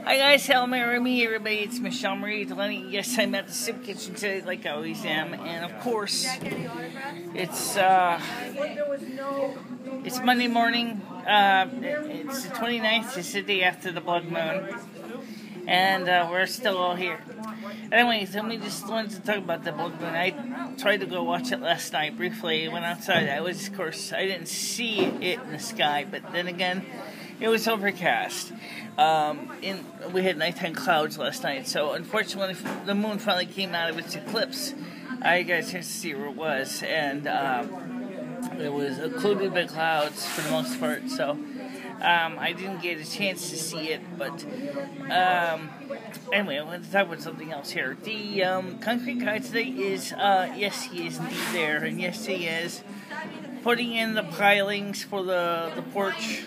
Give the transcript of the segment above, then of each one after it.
Hi guys, hello me everybody, it's MicheleMarieDalene. Yes, I'm at the soup kitchen today like I always am, and of course, it's Monday morning, it's the 29th, it's the day after the blood moon, and we're still all here. Anyways, let me just wanted to talk about the blood moon. I tried to go watch it last night briefly, went outside, of course, I didn't see it in the sky, but then again, it was overcast. We had nighttime clouds last night, so unfortunately the moon finally came out of its eclipse. I got a chance to see where it was, and it was occluded by clouds for the most part, so I didn't get a chance to see it, but anyway, I want to talk about something else here. The concrete guy today is, yes, he is indeed there, and yes, he is putting in the pilings for the porch,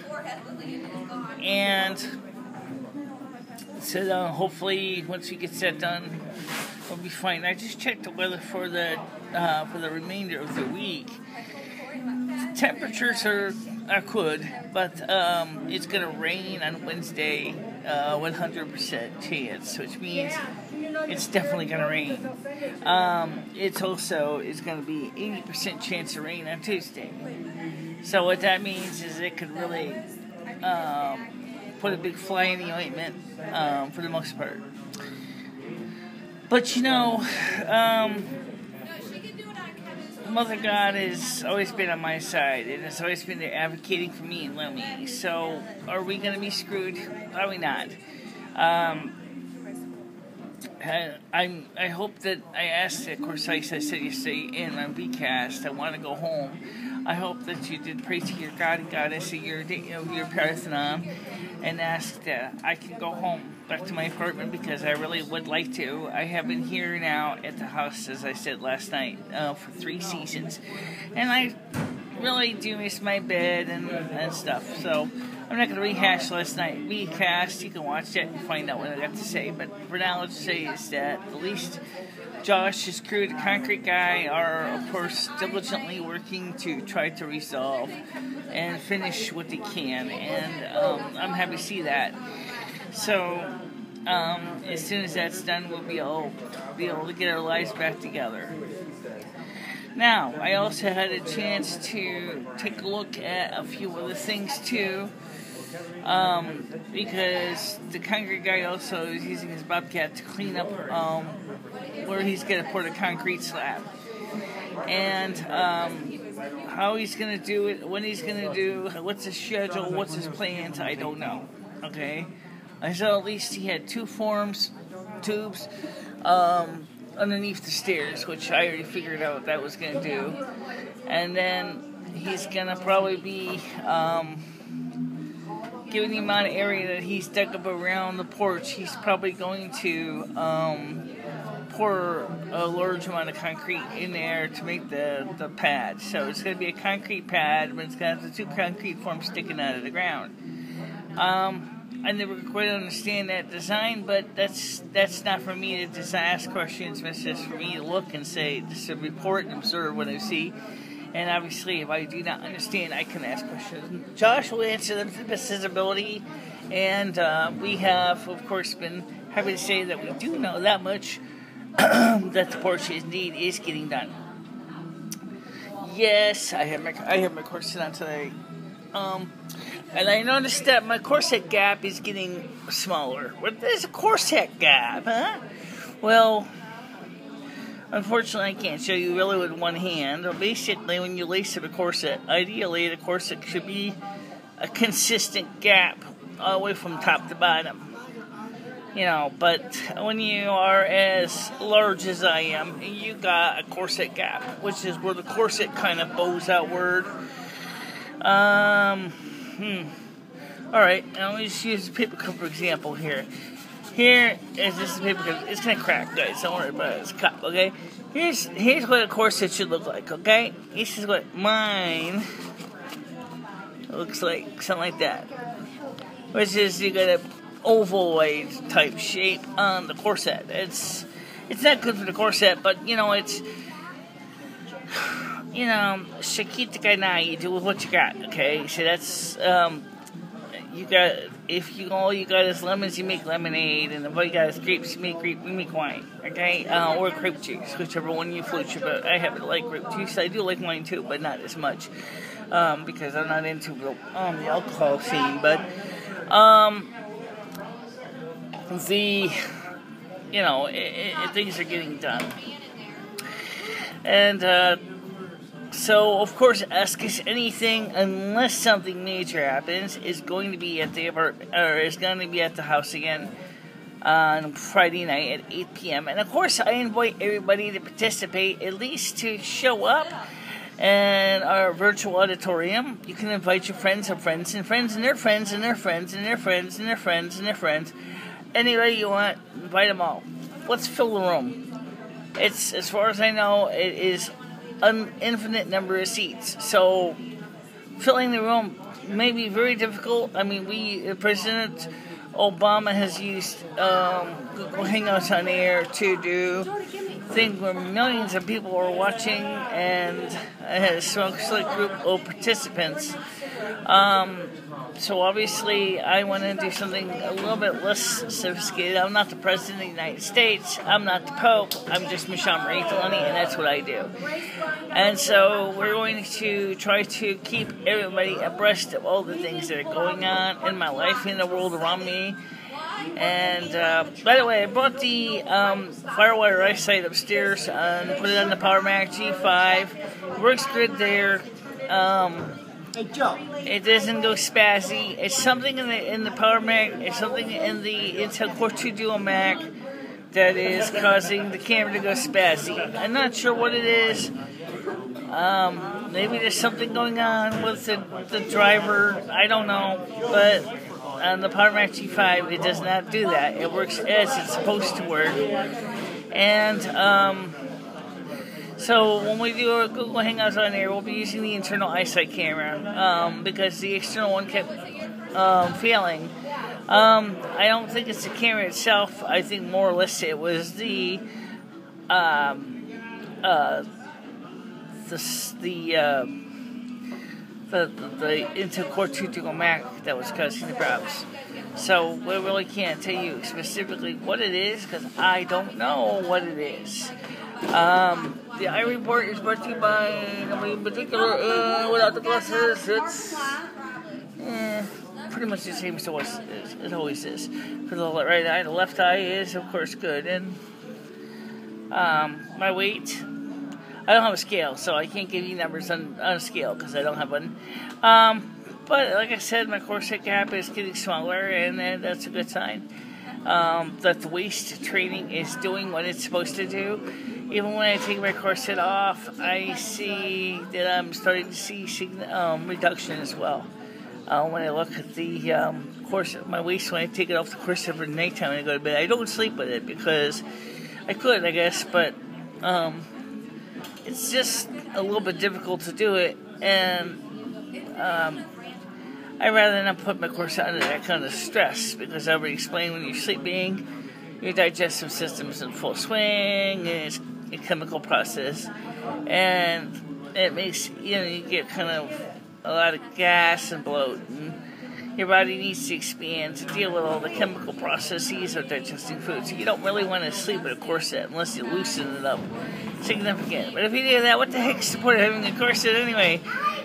and so hopefully once he gets that done, we'll be fine. I just checked the weather for the remainder of the week. Temperatures are good, but it's gonna rain on Wednesday, 100% chance, which means it's definitely gonna rain. It's also is gonna be 80% chance of rain on Tuesday. So what that means is it could really put a big fly in the ointment for the most part. But you know, Mother God has always been on my side, and has always been there advocating for me and Lemmy. So are we going to be screwed? Probably not. I hope that I asked, of course, like I said yesterday in my Vcast, I want to go home. I hope that you did pray to your God and Goddess at your Parthenon and ask that I can go home back to my apartment, because I really would like to. I have been here now at the house, as I said last night, for 3 seasons, and I really do miss my bed and stuff. So I'm not going to rehash last night. Recast, you can watch that and find out what I got to say. But for now, let's say is that at least Josh, his crew, the concrete guy, are of course diligently working to try to resolve and finish what they can, and I'm happy to see that. So as soon as that's done, we'll be able to get our lives back together. Now, I also had a chance to take a look at a few other things too, because the concrete guy also is using his bobcat to clean up where he's going to pour the concrete slab. And how he's going to do it, when he's going to do, what's his schedule, what's his plans, I don't know. Okay? I saw at least he had 2 tubes underneath the stairs, which I already figured out what that was going to do. And then he's going to probably be, given the amount of area that he's dug up around the porch, he's probably going to pour a large amount of concrete in there to make the pad. So it's going to be a concrete pad, but it's going to have the 2 concrete forms sticking out of the ground. I never quite understand that design, but that's not for me to just ask questions. It's just for me to look and say, just to report and observe what I see. And obviously, if I do not understand, I can ask questions. Josh will answer them to the best of his ability. And we have, of course, been happy to say that we do know that much, that the porch indeed is getting done. Yes, I have my corset on today. And I noticed that my corset gap is getting smaller. What is a corset gap, huh? Well, unfortunately, I can't show you really with one hand. Basically, when you lace up a corset, ideally the corset should be a consistent gap all the way from top to bottom. You know, but when you are as large as I am, you got a corset gap, which is where the corset kind of bows outward. Alright, now let me just use a paper cup for example here. Here is this paper cup. It's gonna crack, guys. Don't worry about it. It's a cup, okay? Here's what a corset should look like, okay? This is what mine looks like, something like that. Which is, you got a ovoid type shape on the corset. It's not good for the corset, but you know, it's, you know, shakita kainai, you do with what you got, okay? So that's if all you got is lemons, you make lemonade, and if all you got is grapes, you make wine, okay? Or grape juice, whichever one you float your boat. I happen to like grape juice. I do like wine too, but not as much, because I'm not into the alcohol scene. But things are getting done, and so, of course, Ask Us Anything, unless something major happens, is going to be at the house again on Friday night at 8 p.m. And, of course, I invite everybody to participate, at least to show up in our virtual auditorium. You can invite your friends and friends and friends and their friends and their friends and their friends and their friends and their friends. Anybody you want, invite them all. Let's fill the room. It's, as far as I know, it is an infinite number of seats, so filling the room may be very difficult. I mean, President Obama has used Google Hangouts on air to do things where millions of people are watching, and has a select group of participants. So obviously, I want to do something a little bit less sophisticated. I'm not the President of the United States. I'm not the Pope. I'm just MicheleMarieDalene, and that's what I do. And so we're going to try to keep everybody abreast of all the things that are going on in my life, in the world around me. And by the way, I brought the Firewire eyesight upstairs and put it on the PowerMac G5. It works good there. It doesn't go spazzy. It's something in the PowerMac. It's something in the Intel Core 2 Dual Mac that is causing the camera to go spazzy. I'm not sure what it is. Maybe there's something going on with the driver. I don't know, but on the PowerMac G5, it does not do that. It works as it's supposed to work. And so when we do our Google Hangouts on air, we'll be using the internal eyesight camera because the external one kept failing. I don't think it's the camera itself. I think more or less it was the Intel Core 2 Dual Mac that was causing the problems. So we really can't tell you specifically what it is because I don't know what it is. The eye report is brought to you by nobody in particular, and without the glasses, it's pretty much the same as it always is. For the right eye, the left eye is, of course, good. And my weight, I don't have a scale, so I can't give you numbers on a scale because I don't have one. But like I said, my corset gap is getting smaller, and that's a good sign. That the waist training is doing what it's supposed to do. Even when I take my corset off, I see that I'm starting to see reduction as well. When I look at the corset, my waist, when I take it off the corset for nighttime when I go to bed, I don't sleep with it because I could, I guess, but it's just a little bit difficult to do it, and I'd rather not put my corset under that kind of stress because I already explained when you're sleeping, your digestive system's in full swing, and it's a chemical process, and it makes, you get kind of a lot of gas and bloat, and your body needs to expand to deal with all the chemical processes of digesting food. So you don't really want to sleep with a corset unless you loosen it up significantly. But if you do that, what the heck's the point of having a corset anyway?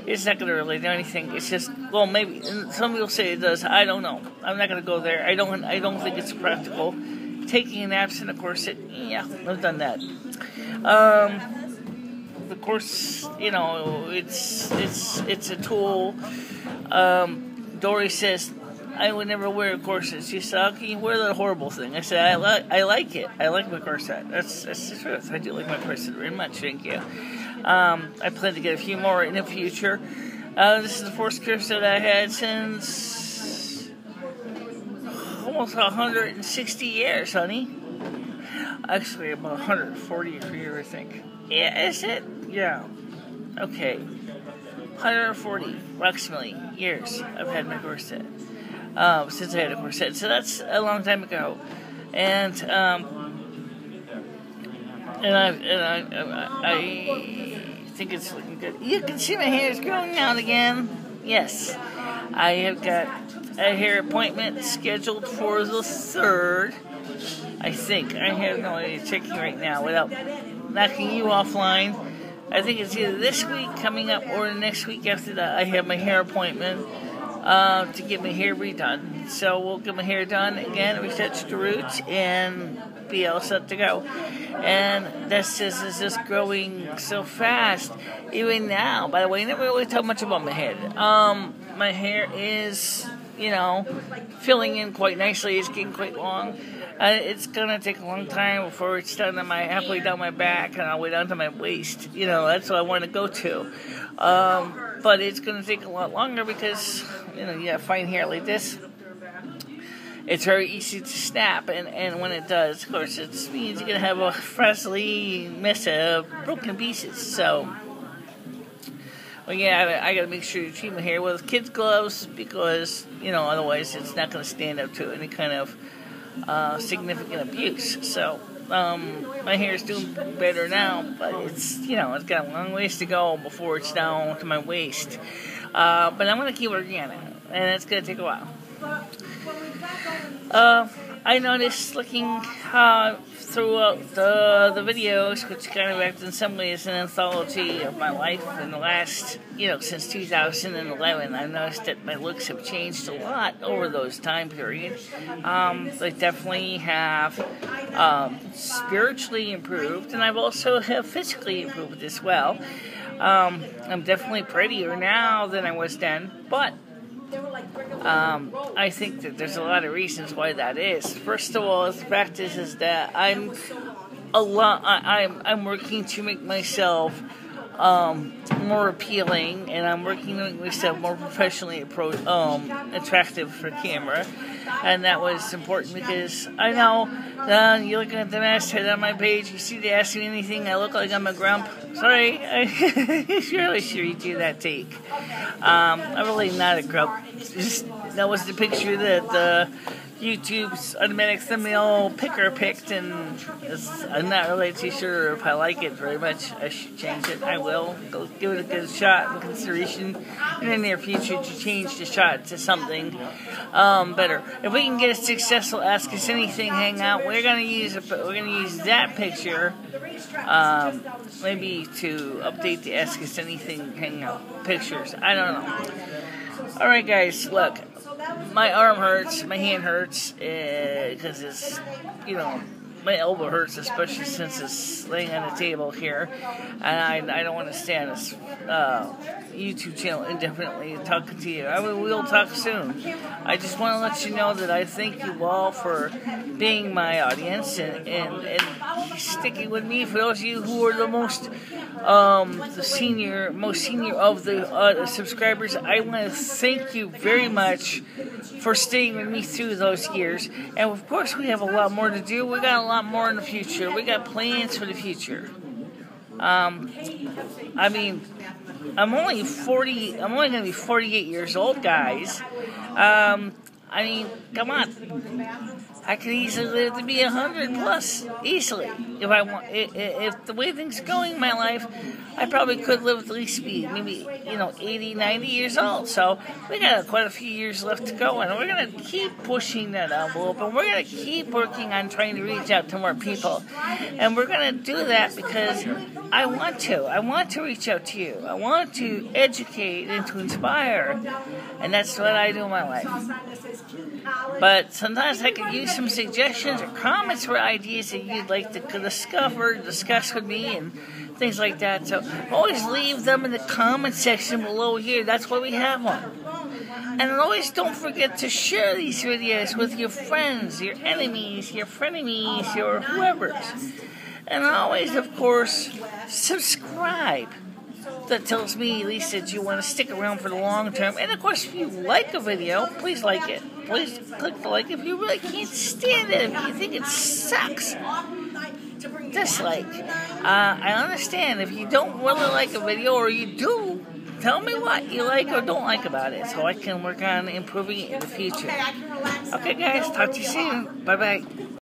It's not going to really do anything. It's just, well, maybe. And some people say it does. I don't know. I'm not going to go there. I don't think it's practical. Taking naps in a corset, yeah, I've done that. The course, it's a tool. Dory says, I would never wear a corset. She said, how can you wear that horrible thing? I said, I like it. I like my corset. That's the truth. I do like my corset very much. Thank you. I plan to get a few more in the future. This is the first corset I had since almost 160 years, honey. Actually, about 140 a year, I think. Yeah, is it? Yeah. Okay. 140 approximately years I've had my corset. Since I had a corset. So that's a long time ago. And I think it's looking good. You can see my hair is growing out again. Yes. I have got a hair appointment scheduled for the 3rd. I think. I have no idea, checking right now without knocking you offline. I think it's either this week coming up or the next week after that. I have my hair appointment to get my hair redone. So we'll get my hair done again, retouch the roots, and be all set to go. And this is just growing so fast. Even now, by the way, I never really talk much about my head. My hair is, filling in quite nicely. It's getting quite long. It's gonna take a long time before it's done on my halfway down my back and all the way down to my waist. That's what I want to go to. But it's gonna take a lot longer because you have fine hair like this. It's very easy to snap, and when it does, of course, it means you're gonna have a frazzly mess of broken pieces. So, I gotta make sure you treat my hair with kids' gloves because otherwise it's not gonna stand up to any kind of significant abuse. So my hair is doing better now, but it's it's got a long ways to go before it's down to my waist. But I'm gonna keep working on it, and it's gonna take a while. I noticed looking throughout the videos, which kind of acts in some ways an anthology of my life in the last, since 2011. I noticed that my looks have changed a lot over those time periods. They definitely have spiritually improved, and I've also have physically improved as well. I'm definitely prettier now than I was then, but I think that there's a lot of reasons why that is. First of all, the fact is that I'm working to make myself more appealing, and I'm working to make myself more professionally attractive for camera. And that was important because I know you're looking at the masthead on my page. You see, they ask me anything. I look like I'm a grump. Sorry, I really should redo that take. I'm really not a grump. That was the picture that YouTube's automatic thumbnail picker picked, and I'm not really too sure if I like it very much. I should change it. I will. Go give it a good shot and consideration in the near future to change the shot to something better. If we can get a successful Ask Us Anything hangout, we're gonna use that picture maybe to update the Ask Us Anything hangout pictures. I don't know. All right, guys, look. My arm hurts, my hand hurts, because it's, my elbow hurts, especially since it's laying on the table here, and I don't want to stay on this YouTube channel indefinitely talking to you. We'll talk soon. I just want to let you know that I thank you all for being my audience and sticking with me. For those of you who are the most senior of the subscribers, I want to thank you very much for staying with me through those years. And of course, we have a lot more to do. We got a lot more in the future. We got plans for the future. I'm only going to be 48 years old, guys. Come on. I could easily live to be 100 plus, easily. If I want, if the way things are going in my life, I probably could live at least be maybe 80, 90 years old. So we got quite a few years left to go, and we're gonna keep pushing that envelope, and we're gonna keep working on trying to reach out to more people, and we're gonna do that because I want to. I want to reach out to you. I want to educate and to inspire, and that's what I do in my life. But sometimes I could use some suggestions or comments or ideas that you'd like to discuss with me and things like that. So always leave them in the comment section below here. That's why we have one. And always don't forget to share these videos with your friends, your enemies, your frenemies, your whoever's. And always, of course, subscribe. That tells me at least that you want to stick around for the long term. And of course, if you like a video, please like it. Please click the like. If you really can't stand it, if you think it sucks, dislike. I understand if you don't really like a video, or you do, tell me what you like or don't like about it, so I can work on improving it in the future. Okay, guys, talk to you soon. Bye-bye.